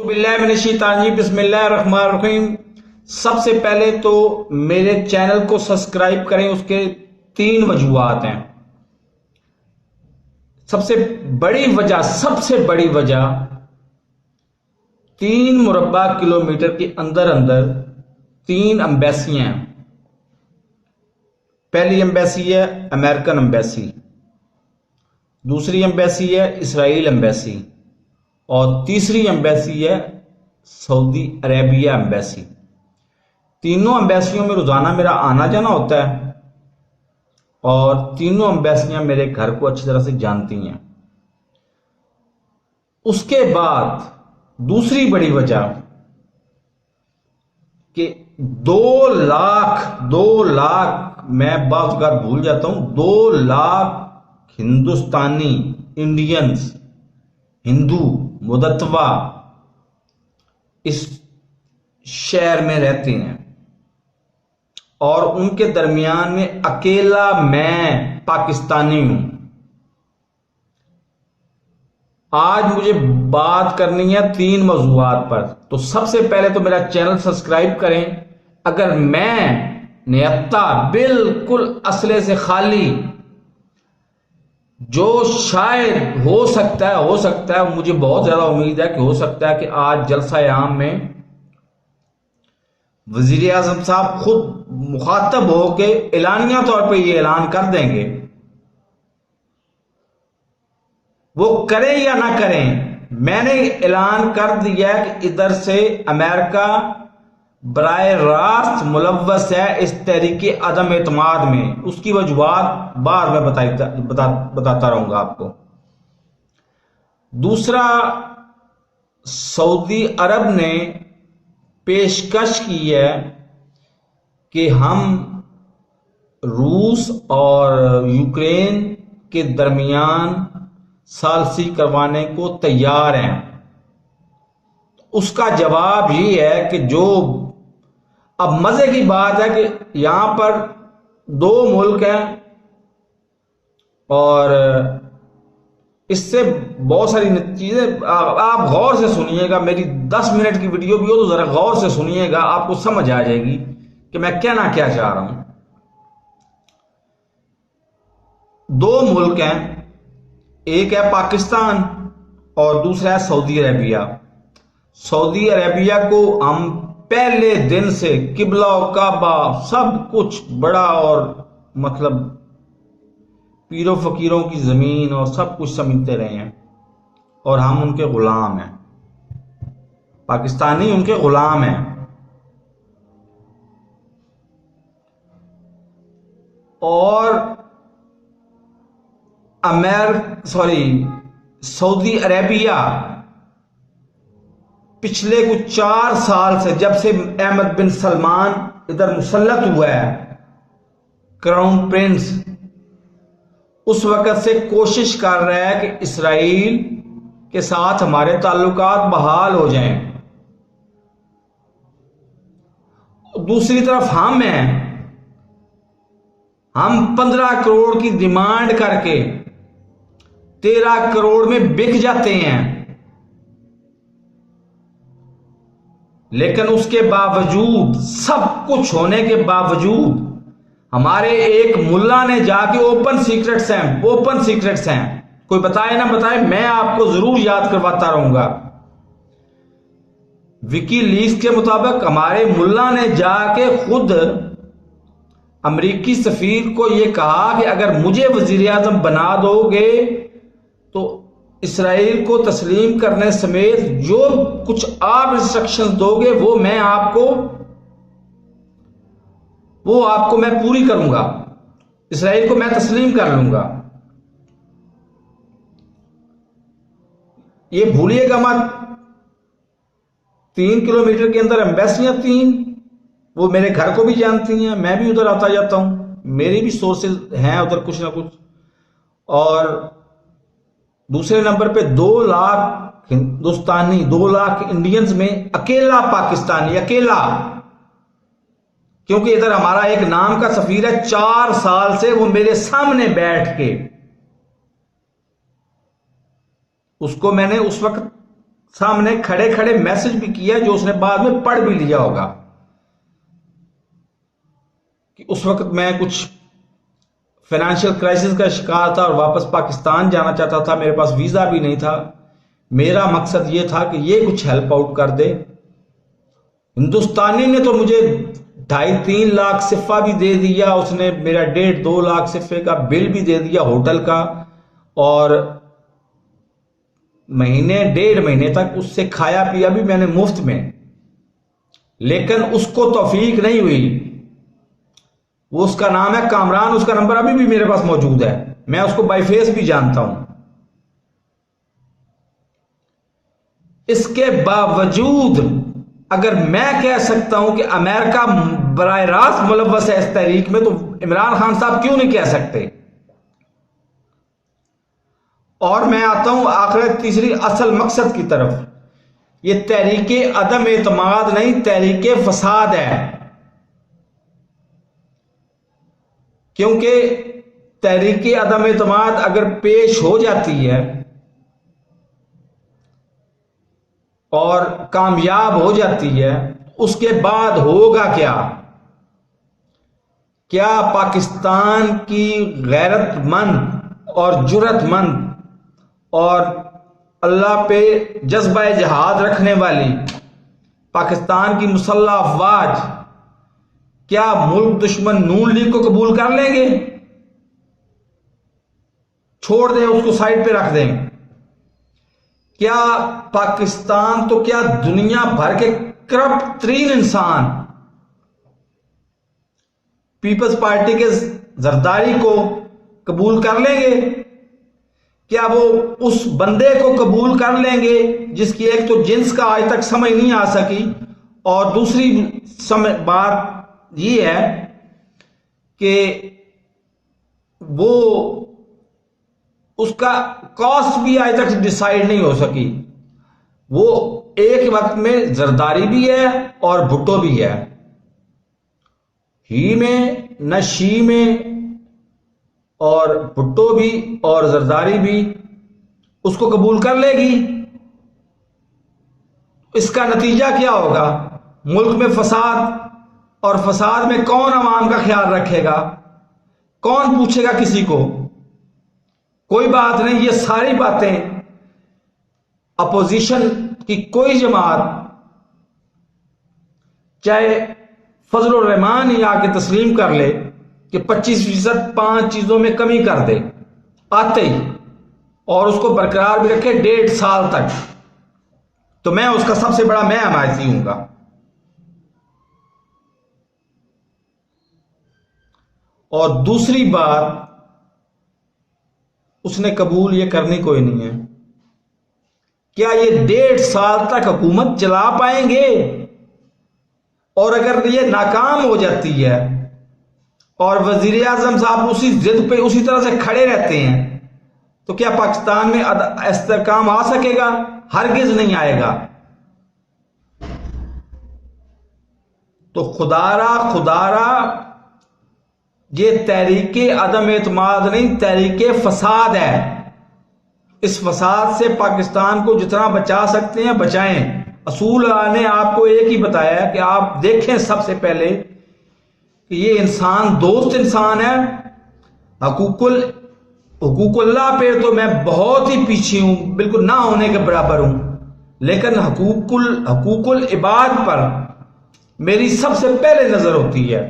باللہ من الشیطان الرجیم، بسم اللہ الرحمن الرحیم۔ سب سے پہلے تو میرے چینل کو سبسکرائب کریں، اس کے 3 وجوہات ہیں۔ سب سے بڑی وجہ 3 مربع کلومیٹر کے اندر 3 ایمبیسیاں ہیں۔ پہلی ایمبیسی ہے امریکن ایمبیسی، دوسری ایمبیسی ہے اسرائیل ایمبیسی، اور تیسری ایمبیسی ہے سعودی عربیہ ایمبیسی۔ تینوں ایمبیسیوں میں روزانہ میرا آنا جانا ہوتا ہے، اور تینوں ایمبیسیاں میرے گھر کو اچھی طرح سے جانتی ہیں۔ اس کے بعد دوسری بڑی وجہ کہ 2 لاکھ میں بعض اوقات بھول جاتا ہوں، 2 لاکھ ہندوستانی انڈینز، ہندو مدتوا اس شہر میں رہتے ہیں، اور ان کے درمیان میں اکیلا میں پاکستانی ہوں۔ آج مجھے بات کرنی ہے 3 موضوعات پر۔ تو سب سے پہلے تو میرا چینل سبسکرائب کریں۔ اگر میں نہتا بالکل اسلحے سے خالی، جو شاید ہو سکتا ہے، مجھے بہت زیادہ امید ہے کہ ہو سکتا ہے کہ آج جلسہ عام میں وزیر اعظم صاحب خود مخاطب ہو کے اعلانیہ طور پہ یہ اعلان کر دیں گے۔ وہ کریں یا نہ کریں، میں نے اعلان کر دیا کہ ادھر سے امریکہ براہ راست ملوث ہے اس تحریک عدم اعتماد میں۔ اس کی وجوہات بعد میں بتاتا رہوں گا آپ کو۔ دوسرا، سعودی عرب نے پیشکش کی ہے کہ ہم روس اور یوکرین کے درمیان ثالثی کروانے کو تیار ہیں۔ اس کا جواب یہ ہے کہ اب مزے کی بات ہے کہ یہاں پر 2 ملک ہیں، اور اس سے بہت ساری چیزیں آپ غور سے سنیے گا۔ میری 10 منٹ کی ویڈیو بھی ہو تو ذرا غور سے سنیے گا، آپ کو سمجھ آ جائے گی کہ میں کہنا کیا چاہ رہا ہوں۔ 2 ملک ہیں، ایک ہے پاکستان اور دوسرا ہے سعودی عربیہ۔ سعودی عربیہ کو ہم پہلے دن سے قبلہ و کعبہ سب کچھ بڑا، اور مطلب پیروں فقیروں کی زمین اور سب کچھ سمجھتے رہے ہیں، اور ہم ان کے غلام ہیں۔ پاکستانی ان کے غلام ہیں۔ اور سعودی عربیہ پچھلے کچھ 4 سال سے، جب سے احمد بن سلمان ادھر مسلط ہوا ہے کراؤن پرنس، اس وقت سے کوشش کر رہا ہے کہ اسرائیل کے ساتھ ہمارے تعلقات بحال ہو جائیں۔ دوسری طرف ہم 15 کروڑ کی ڈیمانڈ کر کے 13 کروڑ میں بک جاتے ہیں، لیکن اس کے باوجود، سب کچھ ہونے کے باوجود، ہمارے ایک ملا نے جا کے اوپن سیکرٹس ہیں، کوئی بتائے نہ بتائے، میں آپ کو ضرور یاد کرواتا رہوں گا۔ وکی لیکس کے مطابق ہمارے ملا نے جا کے خود امریکی سفیر کو یہ کہا کہ اگر مجھے وزیر اعظم بنا دو گے تو اسرائیل کو تسلیم کرنے سمیت جو کچھ آپ انسٹرکشن دو گے وہ آپ کو میں پوری کروں گا، اسرائیل کو میں تسلیم کر لوں گا۔ یہ بھولیے گا مت، 3 کلومیٹر کے اندر ایمبیسیاں 3، وہ میرے گھر کو بھی جانتی ہیں، میں بھی ادھر آتا جاتا ہوں، میری بھی سورسز ہیں ادھر کچھ نہ کچھ۔ اور دوسرے نمبر پہ 2 لاکھ ہندوستانی، 2 لاکھ انڈینز میں اکیلا پاکستانی، اکیلا، کیونکہ ادھر ہمارا ایک نام کا سفیر ہے، 4 سال سے وہ میرے سامنے بیٹھ کے، اس کو میں نے اس وقت سامنے کھڑے کھڑے میسج بھی کیا جو اس نے بعد میں پڑھ بھی لیا ہوگا کہ اس وقت میں کچھ فائنینشیل کرائسس کا شکار تھا اور واپس پاکستان جانا چاہتا تھا، میرے پاس ویزا بھی نہیں تھا، میرا مقصد یہ تھا کہ یہ کچھ ہیلپ آؤٹ کر دے۔ ہندوستانی نے تو مجھے 2.5-3 لاکھ صفہ بھی دے دیا، اس نے میرا 1.5-2 لاکھ صفے کا بل بھی دے دیا ہوٹل کا، اور مہینے 1.5 مہینے تک اس سے کھایا پیا بھی میں نے مفت میں، لیکن اس کو توفیق نہیں ہوئی۔ وہ اس کا نام ہے کامران، اس کا نمبر ابھی بھی میرے پاس موجود ہے، میں اس کو بائی فیس بھی جانتا ہوں۔ اس کے باوجود اگر میں کہہ سکتا ہوں کہ امریکہ براہ راست ملوث ہے اس تحریک میں، تو عمران خان صاحب کیوں نہیں کہہ سکتے؟ اور میں آتا ہوں آخر تیسری اصل مقصد کی طرف۔ یہ تحریک عدم اعتماد نہیں، تحریک فساد ہے، کیونکہ تحریک عدم اعتماد اگر پیش ہو جاتی ہے اور کامیاب ہو جاتی ہے، اس کے بعد ہوگا کیا؟ کیا پاکستان کی غیرت مند اور جرت مند اور اللہ پہ جذبہ جہاد رکھنے والی پاکستان کی مسلح افواج کیا ملک دشمن نون لیگ کو قبول کر لیں گے؟ چھوڑ دیں، اس کو سائڈ پہ رکھ دیں۔ کیا پاکستان تو کیا دنیا بھر کے کرپٹ ترین انسان پیپلز پارٹی کے زرداری کو قبول کر لیں گے؟ کیا وہ اس بندے کو قبول کر لیں گے جس کی ایک تو جنس کا آج تک سمجھ نہیں آ سکی، اور دوسری بات یہ ہے کہ وہ اس کا کاسٹ بھی آج تک ڈیسائیڈ نہیں ہو سکی؟ وہ ایک وقت میں زرداری بھی ہے اور بھٹو بھی ہے، ہی میں نہ شی میں، اور بھٹو بھی اور زرداری بھی اس کو قبول کر لے گی۔ اس کا نتیجہ کیا ہوگا؟ ملک میں فساد، اور فساد میں کون عوام کا خیال رکھے گا؟ کون پوچھے گا کسی کو؟ کوئی بات نہیں۔ یہ ساری باتیں اپوزیشن کی کوئی جماعت، چاہے فضل الرحمان ہی آ کے تسلیم کر لے کہ 25% 5 چیزوں میں کمی کر دے آتے ہی، اور اس کو برقرار بھی رکھے 1.5 سال تک، تو میں اس کا سب سے بڑا میں حمایتی ہوں گا۔ اور دوسری بات، اس نے قبول یہ کرنی کوئی نہیں ہے۔ کیا یہ 1.5 سال تک حکومت چلا پائیں گے؟ اور اگر یہ ناکام ہو جاتی ہے اور وزیر اعظم صاحب اسی ضد پہ اسی طرح سے کھڑے رہتے ہیں، تو کیا پاکستان میں استحکام آ سکے گا؟ ہرگز نہیں آئے گا۔ تو خدارا یہ تحریک عدم اعتماد نہیں، تحریک فساد ہے۔ اس فساد سے پاکستان کو جتنا بچا سکتے ہیں بچائیں۔ اصول نے آپ کو ایک ہی بتایا ہے کہ آپ دیکھیں سب سے پہلے کہ یہ انسان دوست انسان ہے۔ حقوق اللہ پہ تو میں بہت ہی پیچھے ہوں، بالکل نہ ہونے کے برابر ہوں، لیکن حقوق العباد پر میری سب سے پہلے نظر ہوتی ہے۔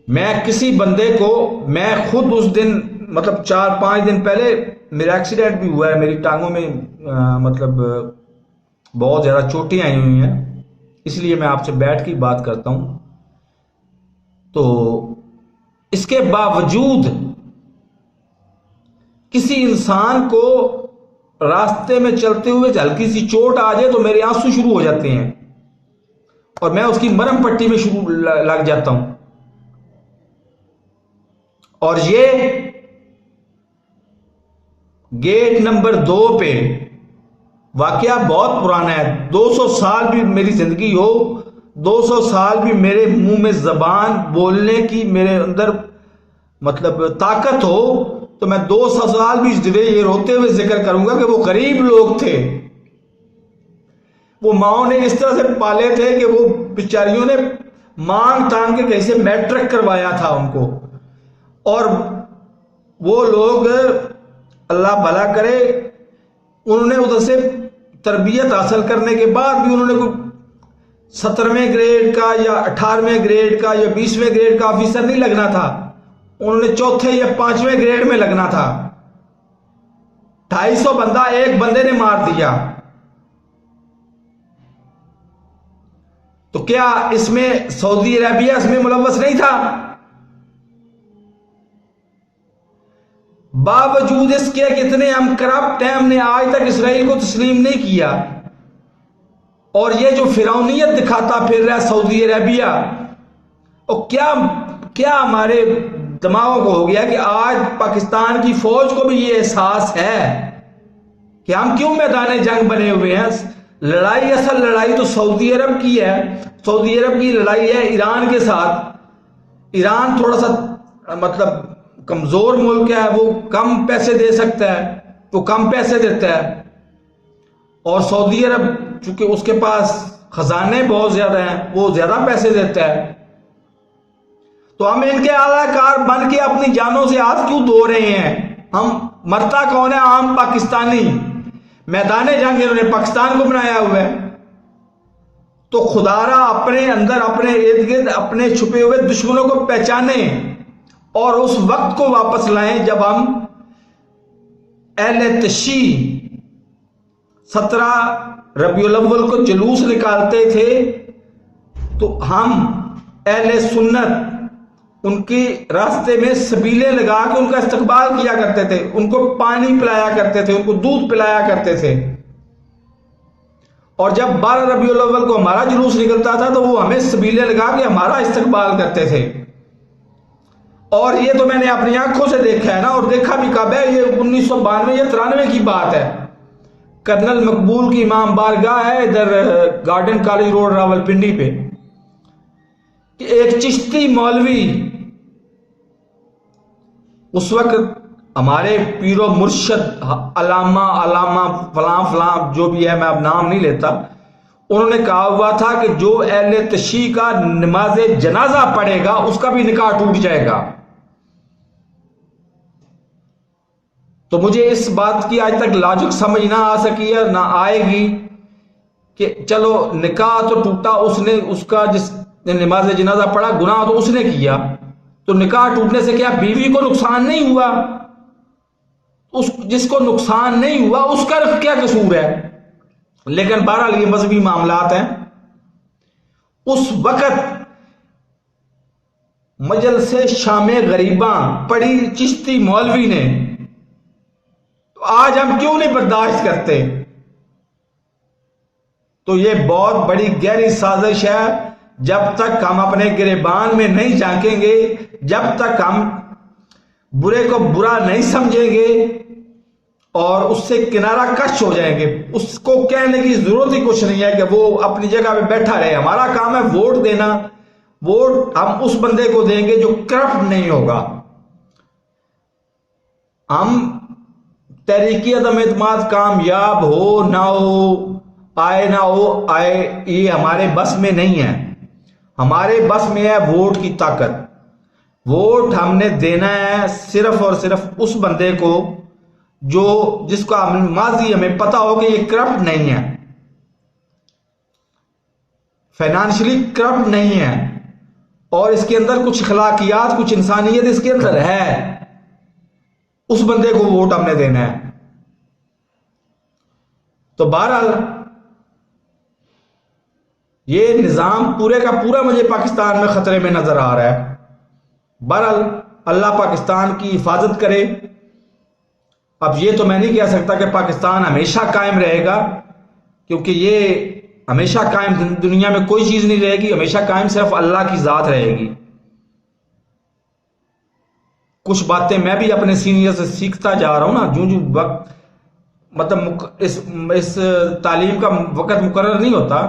میں کسی بندے کو، میں خود اس دن مطلب 4-5 دن پہلے میرا ایکسیڈنٹ بھی ہوا ہے، میری ٹانگوں میں مطلب بہت زیادہ چوٹیں آئی ہوئی ہیں، اس لیے میں آپ سے بیٹھ کے بات کرتا ہوں۔ تو اس کے باوجود کسی انسان کو راستے میں چلتے ہوئے ہلکی سی چوٹ آ جائے تو میرے آنسو شروع ہو جاتے ہیں، اور میں اس کی مرہم پٹی میں لگ جاتا ہوں۔ اور یہ گیٹ نمبر 2 پہ واقعہ بہت پرانا ہے، 200 سال بھی میری زندگی ہو، 200 سال بھی میرے منہ میں زبان بولنے کی میرے اندر مطلب طاقت ہو، تو میں 200 سال بھی یہ روتے ہوئے ذکر کروں گا کہ وہ غریب لوگ تھے، وہ ماؤں نے اس طرح سے پالے تھے کہ وہ بیچاریوں نے مانگ تانگ کے کہیں سے میٹرک کروایا تھا ان کو. اور وہ لوگ اللہ بھلا کرے انہوں نے ادھر سے تربیت حاصل کرنے کے بعد بھی انہوں نے کوئی 17ویں گریڈ کا یا 18ویں گریڈ کا یا 20ویں گریڈ کا آفیسر نہیں لگنا تھا, انہوں نے 4تھے یا 5ویں گریڈ میں لگنا تھا. 250 بندہ ایک بندے نے مار دیا. تو کیا اس میں سعودی عربیہ اس میں ملوث نہیں تھا؟ باوجود اس کے کہ اتنے ہم کرپٹ ہیں, ہم نے آج تک اسرائیل کو تسلیم نہیں کیا. اور یہ جو فرعونیت دکھاتا پھر رہا ہے سعودی عربیہ, اور کیا ہمارے دماغوں کو ہو گیا کہ آج پاکستان کی فوج کو بھی یہ احساس ہے کہ ہم کیوں میدان جنگ بنے ہوئے ہیں. لڑائی, اصل لڑائی تو سعودی عرب کی ہے. سعودی عرب کی لڑائی ہے ایران کے ساتھ. ایران تھوڑا سا مطلب کمزور ملک ہے, وہ کم پیسے دے سکتا ہے, وہ کم پیسے دیتا ہے. اور سعودی عرب چونکہ اس کے پاس خزانے بہت زیادہ ہیں, وہ زیادہ پیسے دیتا ہے. تو ہم ان کے اعلی کار بن کے اپنی جانوں سے ہاتھ کیوں دھو رہے ہیں؟ ہم مرتا کون ہے؟ عام پاکستانی. میدان جنگ انہوں نے پاکستان کو بنایا ہوا ہے. تو خدا را اپنے اندر, اپنے ارد گرد اپنے چھپے ہوئے دشمنوں کو پہچانیں اور اس وقت کو واپس لائیں جب ہم اہل تشیع 17 ربیع الاول کو جلوس نکالتے تھے تو ہم اہل سنت ان کے راستے میں سبیلیں لگا کے ان کا استقبال کیا کرتے تھے, ان کو پانی پلایا کرتے تھے, ان کو دودھ پلایا کرتے تھے. اور جب 12 ربیع الاول کو ہمارا جلوس نکلتا تھا تو وہ ہمیں سبیلیں لگا کے ہمارا استقبال کرتے تھے. اور یہ تو میں نے اپنی آنکھوں سے دیکھا ہے نا, اور دیکھا بھی کب ہے, یہ 1992 یا 93 کی بات ہے. کرنل مقبول کی امام بارگاہ ہے ادھر گارڈن کالج روڈ راولپنڈی پہ, کہ ایک چشتی مولوی اس وقت ہمارے پیر و مرشد علامہ فلاں فلاں جو بھی ہے, میں اب نام نہیں لیتا, انہوں نے کہا ہوا تھا کہ جو اہل تشیع کا نماز جنازہ پڑھے گا اس کا بھی نکاح ٹوٹ جائے گا. تو مجھے اس بات کی آج تک لاجک سمجھ نہ آ سکی ہے, نہ آئے گی کہ چلو نکاح تو ٹوٹا, اس نے, اس کا جس نے نماز جنازہ پڑھا گناہ تو اس نے کیا, تو نکاح ٹوٹنے سے کیا بیوی کو نقصان نہیں ہوا؟ جس کو نقصان نہیں ہوا اس کا کیا قصور ہے؟ لیکن بہرحال یہ مذہبی معاملات ہیں. اس وقت مجلس شام غریباں پڑھی چشتی مولوی نے, تو آج ہم کیوں نہیں برداشت کرتے؟ تو یہ بہت بڑی گہری سازش ہے. جب تک ہم اپنے گریبان میں نہیں جھانکیں گے, جب تک ہم برے کو برا نہیں سمجھیں گے اور اس سے کنارہ کش ہو جائیں گے, اس کو کہنے کی ضرورت ہی کچھ نہیں ہے کہ وہ اپنی جگہ پہ بیٹھا رہے. ہمارا کام ہے ووٹ دینا. ووٹ ہم اس بندے کو دیں گے جو کرپٹ نہیں ہوگا. ہم تحریک عدم اعتماد کامیاب ہو نہ ہو, آئے نہ ہو آئے, یہ ہمارے بس میں نہیں ہے. ہمارے بس میں ہے ووٹ کی طاقت. ووٹ ہم نے دینا ہے صرف اور صرف اس بندے کو جو جس کا ماضی ہمیں پتا ہو کہ یہ کرپٹ نہیں ہے, فائنانشلی کرپٹ نہیں ہے, اور اس کے اندر کچھ اخلاقیات, کچھ انسانیت اس کے اندر ہے. اس بندے کو ووٹ ہم نے دینا ہے. تو بہرحال یہ نظام پورے کا پورا مجھے پاکستان میں خطرے میں نظر آ رہا ہے. بہرحال اللہ پاکستان کی حفاظت کرے. اب یہ تو میں نہیں کہہ سکتا کہ پاکستان ہمیشہ قائم رہے گا, کیونکہ یہ ہمیشہ قائم دنیا میں کوئی چیز نہیں رہے گی. ہمیشہ قائم صرف اللہ کی ذات رہے گی. کچھ باتیں میں بھی اپنے سینئر سے سیکھتا جا رہا ہوں نا, جو وقت مطلب اس تعلیم کا وقت مقرر نہیں ہوتا.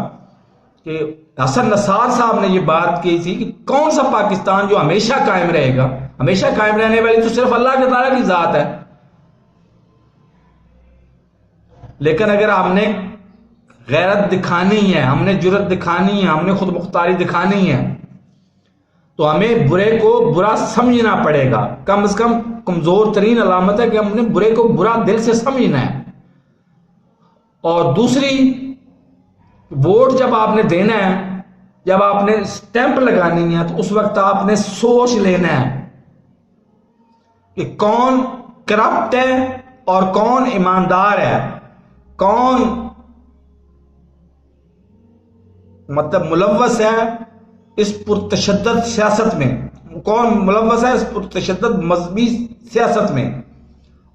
کہ حسن نثار صاحب نے یہ بات کی تھی کہ کون سا پاکستان جو ہمیشہ قائم رہے گا. ہمیشہ قائم رہنے والی تو صرف اللہ کے تعالیٰ کی ذات ہے. لیکن اگر ہم نے غیرت دکھانی ہے، ہم نے جرت دکھانی ہے، ہم نے خود مختاری دکھانی ہے، تو ہمیں برے کو برا سمجھنا پڑے گا. کم از کم کمزور ترین علامت ہے کہ ہم نے برے کو برا دل سے سمجھنا ہے. اور دوسری، ووٹ جب آپ نے دینا ہے، جب آپ نے سٹیمپ لگانی ہے، تو اس وقت آپ نے سوچ لینا ہے کہ کون کرپٹ ہے اور کون ایماندار ہے، کون مطلب ملوث ہے اس پرتشدد سیاست میں، کون ملوث ہے اس پرتشدد مذہبی سیاست میں،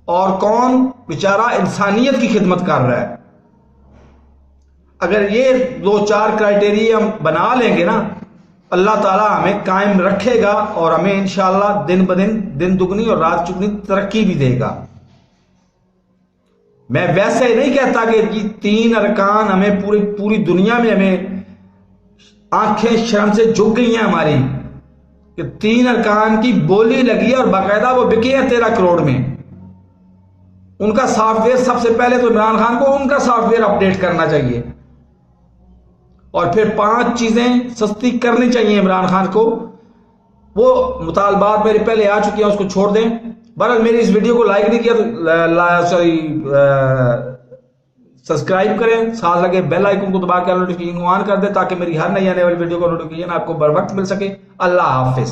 اور کون بیچارہ انسانیت کی خدمت کر رہا ہے. اگر یہ 2-4 کرائٹیریا ہم بنا لیں گے نا، اللہ تعالیٰ ہمیں قائم رکھے گا اور ہمیں انشاءاللہ دن بدن دن دگنی اور رات چگنی ترقی بھی دے گا. میں ویسے نہیں کہتا کہ یہ 3 ارکان ہمیں پوری دنیا میں ہمیں آنکھیں شرم سے جھک گئی ہیں ہماری، کہ 3 ارکان کی بولی لگی ہے اور باقاعدہ وہ بکے ہیں 13 کروڑ میں. ان کا سافٹ ویئر سب سے پہلے تو عمران خان کو ان کا سافٹ ویئر اپڈیٹ کرنا چاہیے، اور پھر 5 چیزیں سستی کرنی چاہیے عمران خان کو. وہ مطالبات میرے پہلے آ چکی ہیں، اس کو چھوڑ دیں. بہرحال میری اس ویڈیو کو لائک نہیں کیا تو سبسکرائب کریں، ساتھ لگے بیل آئیکن کو دبا کے نوٹیفیکیشن کو آن کر دیں تاکہ میری ہر نئی آنے والی ویڈیو کو نوٹیفیکیشن آپ کو بر وقت مل سکے. اللہ حافظ.